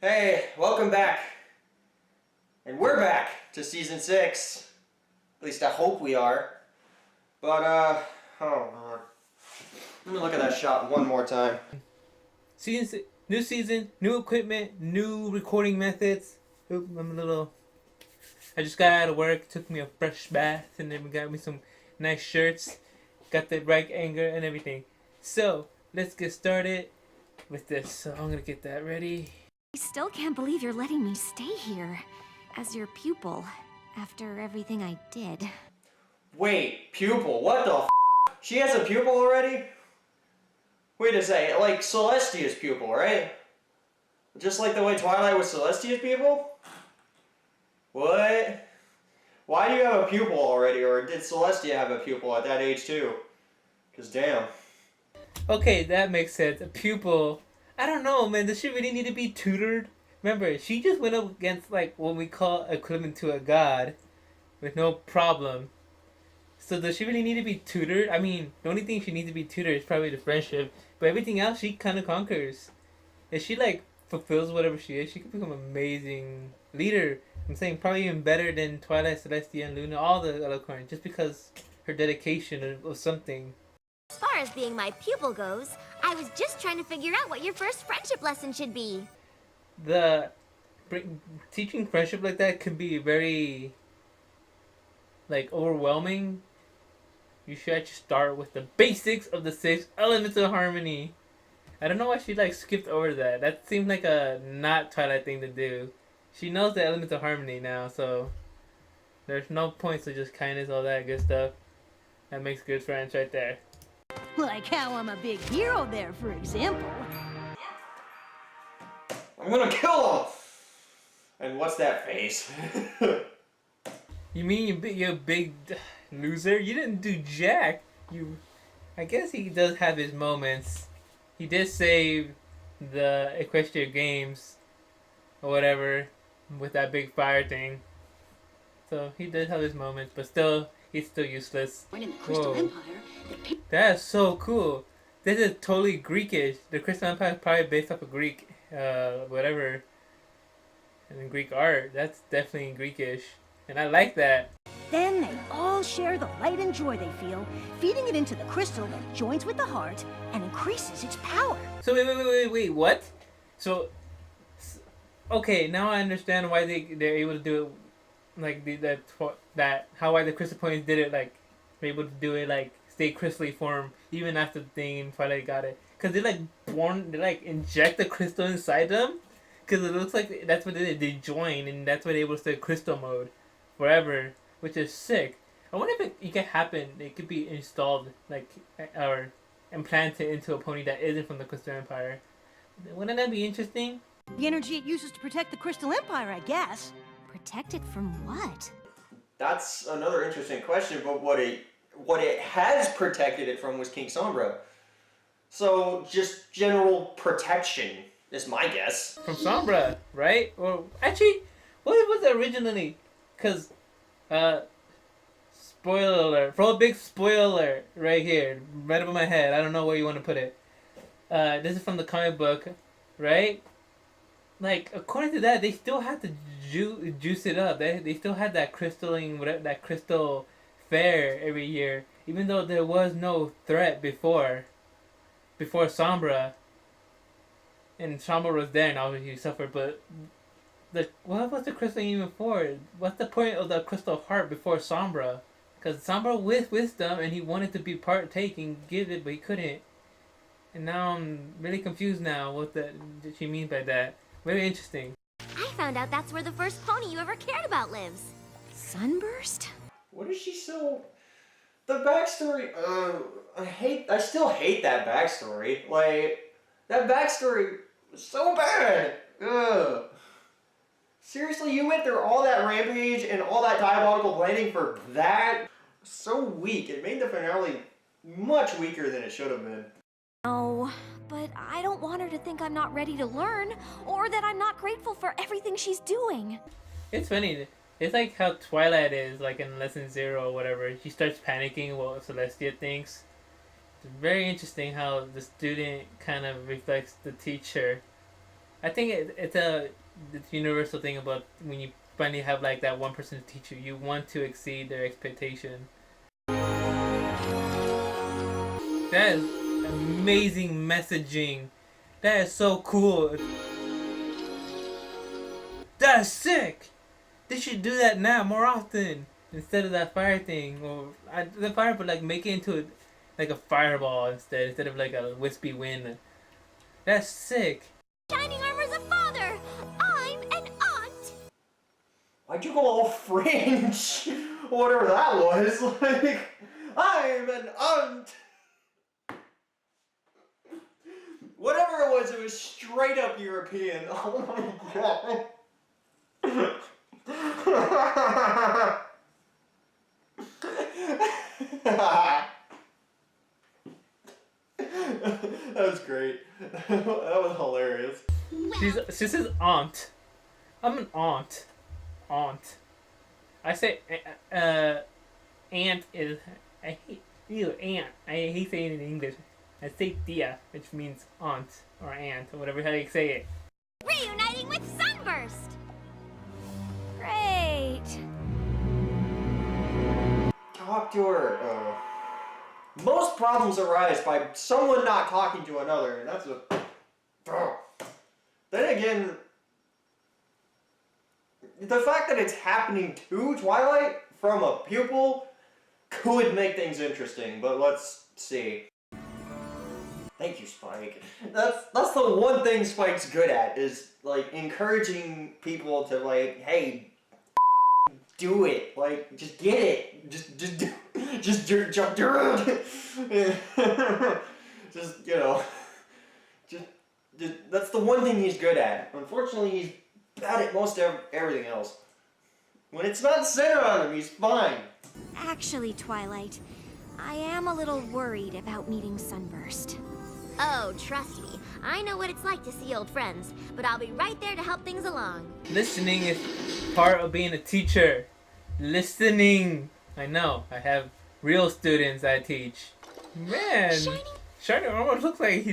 Hey, welcome back. And we're back to season 6. At least I hope we are. But, oh man. Let me look at that shot one more time. New season, new equipment, new recording methods. Oop, I just got out of work, took me a fresh bath, and then we got me some nice shirts. Got the right angle and everything. So, let's get started with this. So, I'm gonna get that ready. I still can't believe you're letting me stay here as your pupil after everything I did. Wait, pupil? What the f? She has a pupil already? Wait a second, like Celestia's pupil, right? Just like the way Twilight was Celestia's pupil? What? Why do you have a pupil already, or did Celestia have a pupil at that age too? Cause damn. Okay, that makes sense. A pupil. I don't know, man. Does she really need to be tutored? Remember, she just went up against like what we call equivalent to a god with no problem. So does she really need to be tutored? I mean, the only thing she needs to be tutored is probably the friendship, but everything else she kind of conquers. If she like fulfills whatever she is, she could become an amazing leader. I'm saying probably even better than Twilight, Celestia, and Luna, all the other coins, just because her dedication of something. As far as being my pupil goes, I was just trying to figure out what your first friendship lesson should be. Teaching friendship like that can be very like overwhelming. You should actually start with the basics of the 6 elements of harmony. I don't know why she like skipped over that. That seemed like a not Twilight thing to do. She knows the elements of harmony now, so there's no points to just kindness, all that good stuff. That makes good friends right there. Like how I'm a big hero there, for example. I'm gonna kill him! And what's that face? You mean you're a big loser? You didn't do jack. I guess he does have his moments. He did save the Equestria Games or whatever with that big fire thing. So he did have his moments, but still, he's still useless. In the Crystal Whoa. Empire, That's so cool. This is totally Greekish. The Crystal Empire is probably based off of Greek, whatever, and Greek art. That's definitely Greekish, and I like that. then they all share the light and joy they feel, feeding it into the crystal that joins with the heart and increases its power. So wait, what? So, okay, now I understand why they're able to do it, like why the Crystal Points did it, like they're able to do it like stay crystally form even after the thing in Twilight got it, cause they inject the crystal inside them, cause it looks like that's what they did. They join and that's why they're able to stay crystal mode forever, which is sick. I wonder if it could happen. It could be installed like or implanted into a pony that isn't from the Crystal Empire. Wouldn't that be interesting? The energy it uses to protect the Crystal Empire, I guess. Protect it from what? That's another interesting question, but what it has protected it from was King Sombra. So, just general protection is my guess. From Sombra, right? Or actually, what was it originally? Because, spoiler alert. For a big spoiler right here, right above my head. I don't know where you want to put it. This is from the comic book, right? Like, according to that, they still had to juice it up. They still had that that crystal fair every year, even though there was no threat before Sombra. And Sombra was there, and obviously he suffered. But what was the crystal even for? What's the point of the crystal heart before Sombra? Because Sombra with wisdom, and he wanted to be partaking, give it, but he couldn't. And now I'm really confused now what did she mean by that. Very interesting. I found out that's where the first pony you ever cared about lives. Sunburst? What is she so... The backstory, I still hate that backstory. Like, that backstory was so bad. Ugh. Seriously, you went through all that rampage and all that diabolical planning for that? So weak. It made the finale much weaker than it should have been. No, but I don't want her to think I'm not ready to learn, or that I'm not grateful for everything she's doing. It's funny. It's like how Twilight is, like in Lesson 0 or whatever. She starts panicking what Celestia thinks. It's very interesting how the student kind of reflects the teacher. I think it's a universal thing about when you finally have like that one person to teach you. You want to exceed their expectation. That is amazing messaging. That is so cool. That's sick. They should do that now more often instead of that fire thing, or the fire, but like make it into like a fireball instead of like a wispy wind. That's sick. Shining armor's a father. I'm an aunt. Why'd you go all French? Whatever that was. Like, I'm an aunt. Whatever it was straight up European. Oh my god. That was great. That was hilarious. She says aunt. I'm an aunt. Aunt. I say aunt is. I hate you, aunt. I hate saying it in English. I say tia, which means aunt or aunt or whatever how you say it. Reuniting with Sunburst. Great. Talk to her. Most problems arise by someone not talking to another, and that's a. Then again, the fact that it's happening to Twilight from a pupil could make things interesting, but let's see. Thank you, Spike. That's the one thing Spike's good at, is like encouraging people to like, hey, do it. Like, just get it. Just do just do it. Just you know, just that's the one thing he's good at. Unfortunately, he's bad at most everything else. When it's not centered on him, he's fine. Actually, Twilight, I am a little worried about meeting Sunburst. Oh, trust me. I know what it's like to see old friends, but I'll be right there to help things along. Listening is part of being a teacher. Listening. I know. I have real students I teach. Man, Shining almost looks like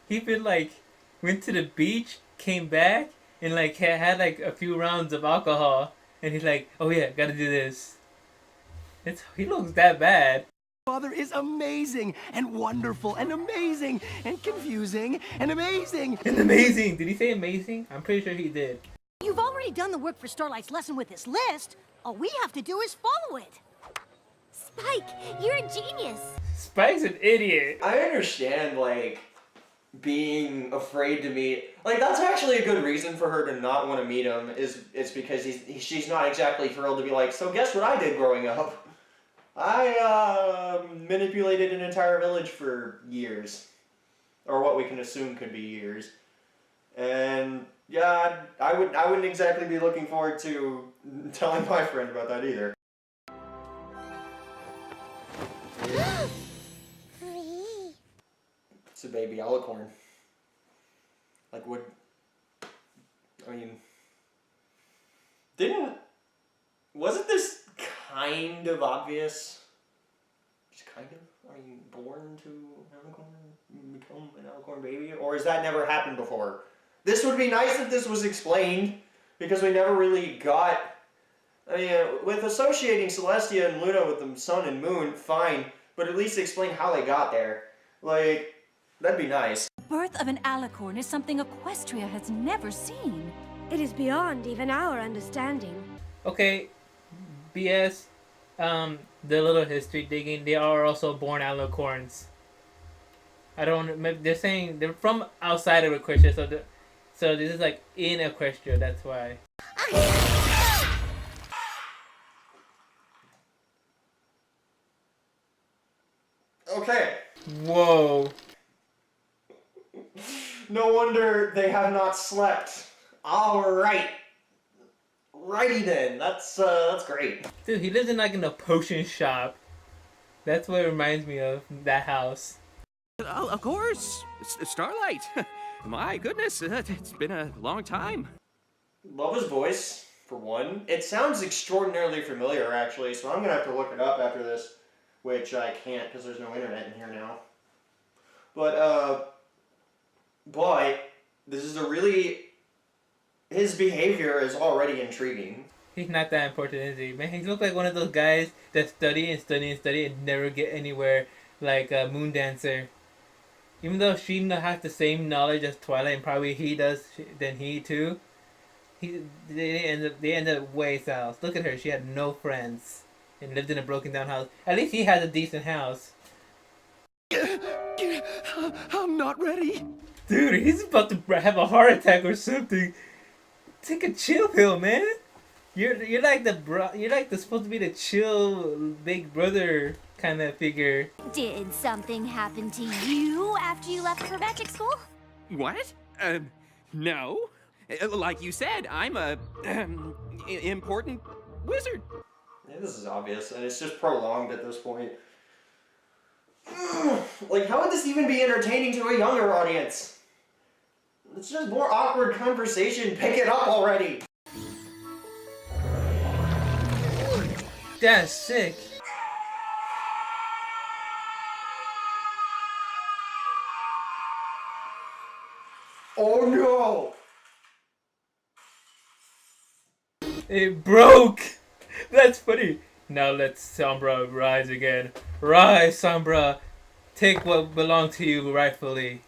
he been like went to the beach, came back, and like had like a few rounds of alcohol, and he's like, oh yeah, gotta do this. He looks that bad. Father is amazing and wonderful and amazing and confusing and amazing. And amazing. Did he say amazing? I'm pretty sure he did. You've already done the work for Starlight's lesson with this list. All we have to do is follow it. Spike, you're a genius. Spike's an idiot. I understand, like, being afraid to meet. Like, that's actually a good reason for her to not want to meet him. It's because she's not exactly thrilled to be like, so guess what I did growing up? I manipulated an entire village for years, or what we can assume could be years, and yeah, I wouldn't exactly be looking forward to telling my friend about that either. It's a baby alicorn. Like, would I mean? Wasn't this kind of obvious? Just kind of? Are you born to an alicorn? Become an alicorn baby? Or has that never happened before? This would be nice if this was explained, because we never really got... I mean, with associating Celestia and Luna with the sun and moon, fine, but at least explain how they got there. Like, that'd be nice. The birth of an alicorn is something Equestria has never seen. It is beyond even our understanding. Okay, BS. The little history digging. They are also born alicorns. I don't. They're saying they're from outside of Equestria, so this is like in Equestria. That's why. Okay. Whoa. No wonder they have not slept. Alright. Righty then. That's great. Dude, he lives in like in a potion shop. That's what it reminds me of, that house. Of course, Starlight. My goodness, it's been a long time. Love his voice, for one. It sounds extraordinarily familiar, actually, so I'm gonna have to look it up after this, which I can't because there's no internet in here now. But this is a really his behavior is already intriguing. He's not that important, is he? Man, he looks like one of those guys that study and study and study and never get anywhere, like a Moon Dancer. Even though she has the same knowledge as Twilight, and probably he does, then he too. They end up way south. Look at her; she had no friends and lived in a broken down house. At least he has a decent house. I'm not ready. Dude, he's about to have a heart attack or something. Take a chill pill, man. You're like the supposed to be the chill big brother kind of figure. Did something happen to you after you left for magic school? What? No. Like you said, I'm a important wizard. Yeah, this is obvious, and it's just prolonged at this point. Like, how would this even be entertaining to a younger audience? It's just more awkward conversation. Pick it up already. That's sick. Oh no! It broke. That's funny. Now let Sombra rise again. Rise, Sombra. Take what belongs to you rightfully.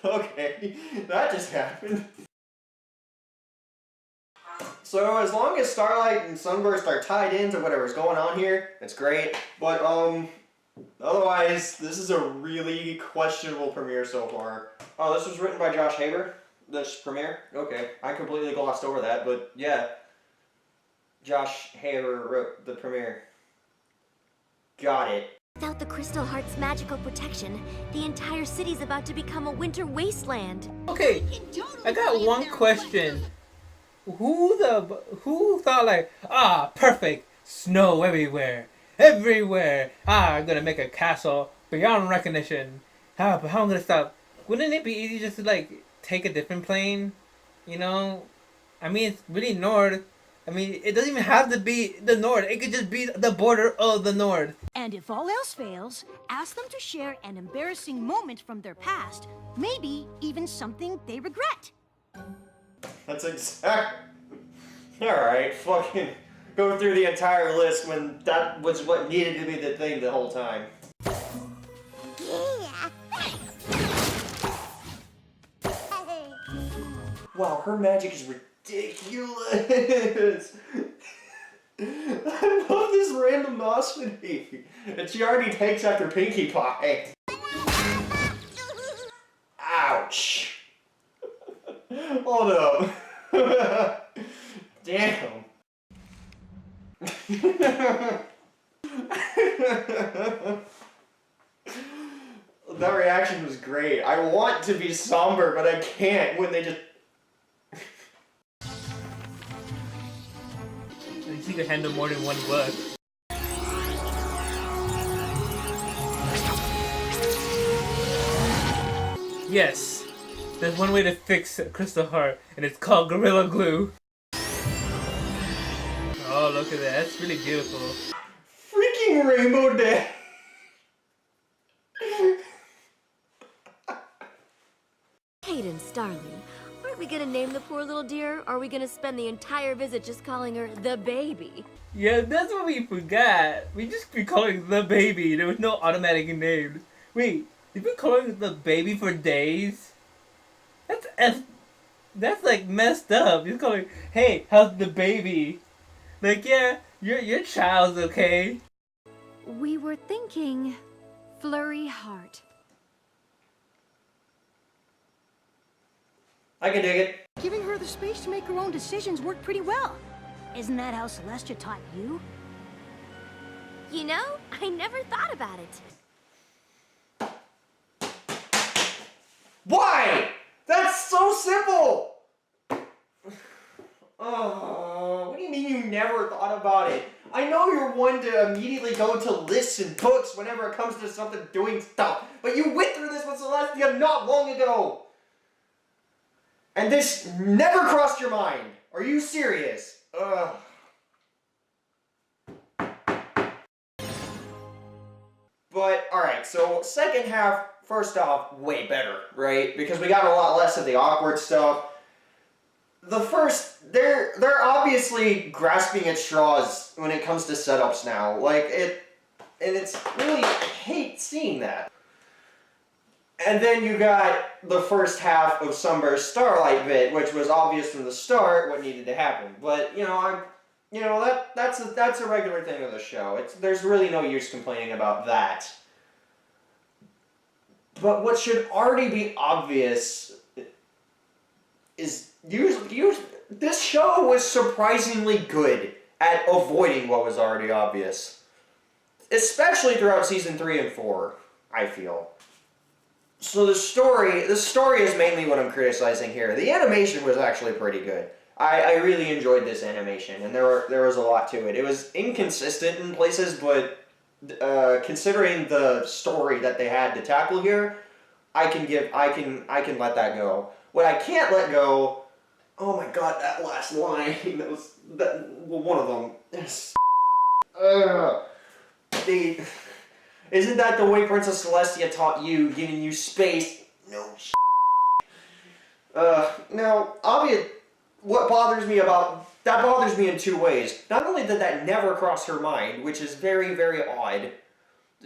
Okay, that just happened. So as long as Starlight and Sunburst are tied into whatever's going on here, it's great. But otherwise, this is a really questionable premiere so far. Oh, this was written by Josh Haber. This premiere? Okay, I completely glossed over that, but yeah. Josh Haber wrote the premiere. Got it. Without the Crystal Heart's magical protection, the entire city's about to become a winter wasteland. Okay, I got one question. Who thought like, perfect, snow everywhere. I'm gonna make a castle beyond recognition. How I'm gonna stop? Wouldn't it be easy just to like take a different plane? You know, I mean it's really north. I mean it doesn't even have to be the north. It could just be the border of the north. And if all else fails, ask them to share an embarrassing moment from their past. Maybe even something they regret. That's exact. Alright, fucking go through the entire list when that was what needed to be the thing the whole time. Wow, her magic is ridiculous! I love this randomosity! And she already takes after Pinkie Pie. Ouch! Hold up. Damn. That reaction was great. I want to be somber, but I can't when they just... You can handle more than one book. Yes, there's one way to fix Crystal Heart, and it's called Gorilla Glue. Oh, look at that. That's really beautiful. Freaking Rainbow Day! Hayden, Starling, aren't we gonna name the poor little dear? Or are we gonna spend the entire visit just calling her the baby? Yeah, that's what we forgot. We just be calling the baby. There was no automatic names. Wait, you've been calling the baby for days? That's like messed up. You're calling, hey, how's the baby? Like, yeah, your child's okay. We were thinking Flurry Heart. I can dig it. Giving her the space to make her own decisions worked pretty well. Isn't that how Celestia taught you? You know, I never thought about it. Why? That's so simple! Oh, what do you mean you never thought about it? I know you're one to immediately go to lists and books whenever it comes to something doing stuff, but you went through this with Celestia not long ago! And this never crossed your mind! Are you serious? Ugh. But, alright, so second half first off, way better, right? Because we got a lot less of the awkward stuff. The first, they're obviously grasping at straws when it comes to setups now. And it's really, I hate seeing that. And then you got the first half of Sunburst Starlight bit, which was obvious from the start what needed to happen. But that's a regular thing of the show. There's really no use complaining about that. But what should already be obvious is this show was surprisingly good at avoiding what was already obvious. Especially throughout season 3 and 4, I feel. So the story is mainly what I'm criticizing here. The animation was actually pretty good. I really enjoyed this animation, and there was a lot to it. It was inconsistent in places, but considering the story that they had to tackle here, I can let that go. What I can't let go, oh my god, that last line, one of them. Isn't that the way Princess Celestia taught you, giving you space? No now, obviously, what bothers me that bothers me in two ways. Not only did that never cross her mind, which is very, very odd.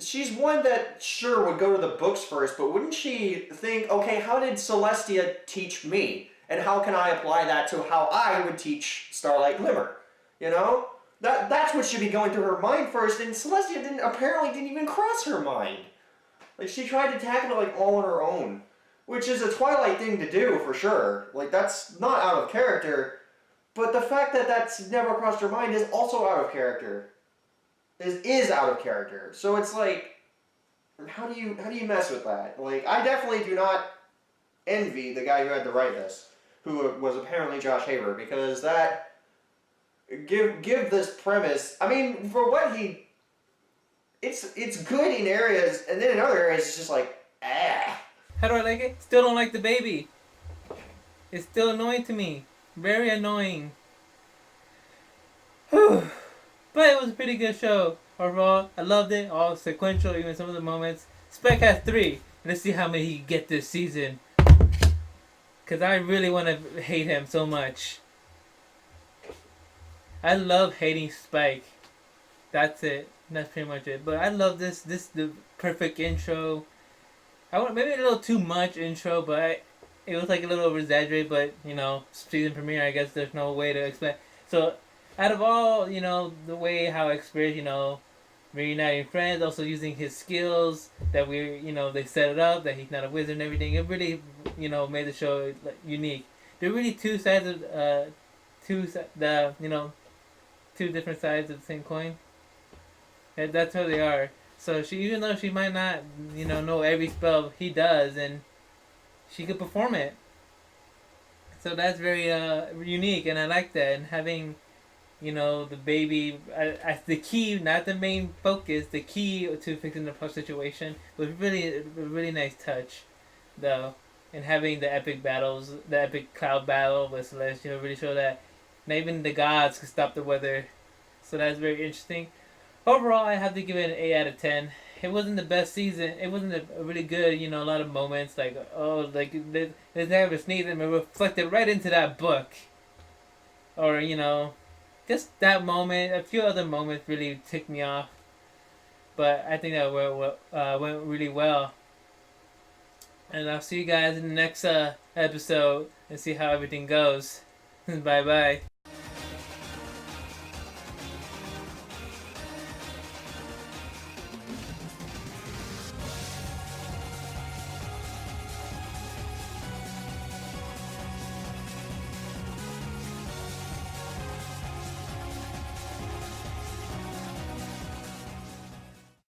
She's one that, sure, would go to the books first, but wouldn't she think, okay, how did Celestia teach me? And how can I apply that to how I would teach Starlight Glimmer? You know? That's what should be going through her mind first, and Celestia apparently didn't even cross her mind. Like, she tried to tackle it, all on her own. Which is a Twilight thing to do, for sure. That's not out of character. But the fact that that's never crossed her mind is also out of character. Is out of character. So it's how do you mess with that? I definitely do not envy the guy who had to write this, who was apparently Josh Haber, because that give this premise. I mean, for what it's good in areas, and then in other areas it's just How do I like it? Still don't like the baby. It's still annoying to me. Very annoying. Whew. But it was a pretty good show. Overall, I loved it. All sequential, even some of the moments. Spec has 3. Let's see how many he can get this season. Because I really want to hate him so much. I love hating Spike. That's it. That's pretty much it. But I love this. The perfect intro. Maybe a little too much intro, but it was a little over exaggerated. But season premiere, I guess there's no way to explain. So, out of all the way how Xperia reuniting friends, also using his skills that they set it up that he's not a wizard and everything. It really made the show unique. There are really two sides of two different sides of the same coin. And that's how they are. So even though she might not, know every spell he does, and she could perform it. So that's very unique, and I like that. And having, the baby as the key, not the main focus, the key to fixing the situation was really a really nice touch, though. And having the epic battles, the epic cloud battle with Celestia really show that not even the gods could stop the weather. So that's very interesting. Overall, I have to give it an 8 out of 10. It wasn't the best season. It wasn't a really good, a lot of moments they have a sneeze and it reflected right into that book. Or, just that moment. A few other moments really ticked me off. But I think that went really well. And I'll see you guys in the next episode and see how everything goes. Bye-bye.